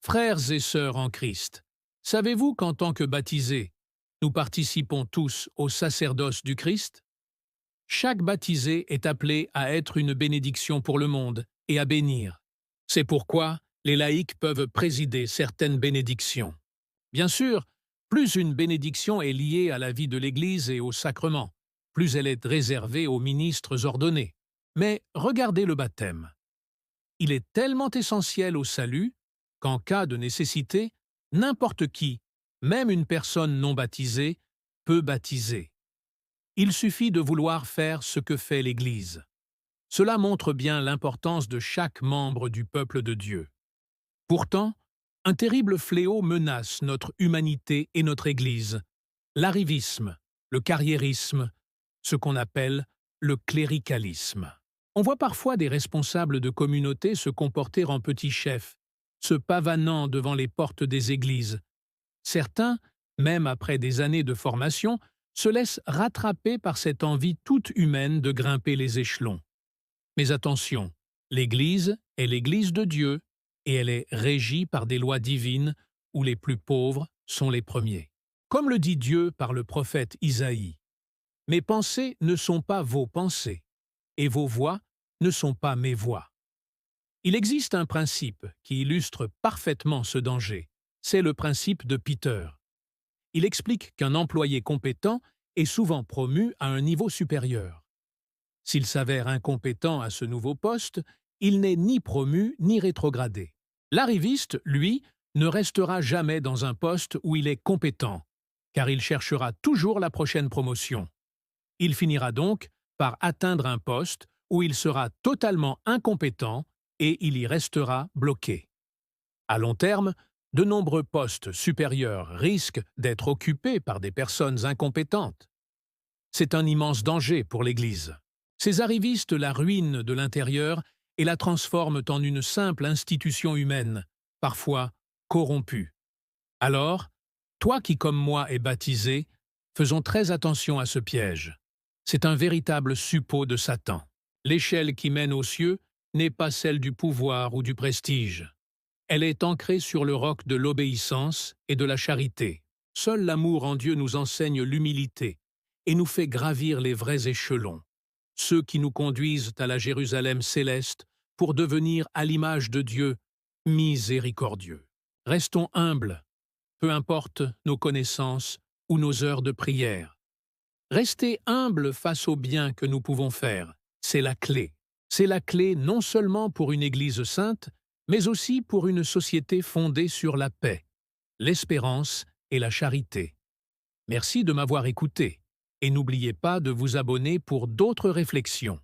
Frères et sœurs en Christ, savez-vous qu'en tant que baptisés, nous participons tous au sacerdoce du Christ? Chaque baptisé est appelé à être une bénédiction pour le monde et à bénir. C'est pourquoi les laïcs peuvent présider certaines bénédictions. Bien sûr, plus une bénédiction est liée à la vie de l'Église et au sacrement, plus elle est réservée aux ministres ordonnés. Mais regardez le baptême. Il est tellement essentiel au salut qu'en cas de nécessité, n'importe qui, même une personne non baptisée, peut baptiser. Il suffit de vouloir faire ce que fait l'Église. Cela montre bien l'importance de chaque membre du peuple de Dieu. Pourtant, un terrible fléau menace notre humanité et notre Église, l'arrivisme, le carriérisme, ce qu'on appelle le cléricalisme. On voit parfois des responsables de communautés se comporter en petits chefs, se pavanant devant les portes des églises. Certains, même après des années de formation, se laissent rattraper par cette envie toute humaine de grimper les échelons. Mais attention, l'Église est l'Église de Dieu et elle est régie par des lois divines où les plus pauvres sont les premiers. Comme le dit Dieu par le prophète Isaïe, « Mes pensées ne sont pas vos pensées, et vos voix ne sont pas mes voix. » Il existe un principe qui illustre parfaitement ce danger. C'est le principe de Peter. Il explique qu'un employé compétent est souvent promu à un niveau supérieur. S'il s'avère incompétent à ce nouveau poste, il n'est ni promu ni rétrogradé. L'arriviste, lui, ne restera jamais dans un poste où il est compétent, car il cherchera toujours la prochaine promotion. Il finira donc par atteindre un poste où il sera totalement incompétent et il y restera bloqué. À long terme, de nombreux postes supérieurs risquent d'être occupés par des personnes incompétentes. C'est un immense danger pour l'Église. Ces arrivistes la ruinent de l'intérieur et la transforment en une simple institution humaine, parfois corrompue. Alors, toi qui comme moi es baptisé, faisons très attention à ce piège. C'est un véritable suppôt de Satan. L'échelle qui mène aux cieux n'est pas celle du pouvoir ou du prestige. Elle est ancrée sur le roc de l'obéissance et de la charité. Seul l'amour en Dieu nous enseigne l'humilité et nous fait gravir les vrais échelons, ceux qui nous conduisent à la Jérusalem céleste pour devenir à l'image de Dieu miséricordieux. Restons humbles, peu importe nos connaissances ou nos heures de prière. Rester humble face au bien que nous pouvons faire, c'est la clé. C'est la clé non seulement pour une Église sainte, mais aussi pour une société fondée sur la paix, l'espérance et la charité. Merci de m'avoir écouté, et n'oubliez pas de vous abonner pour d'autres réflexions.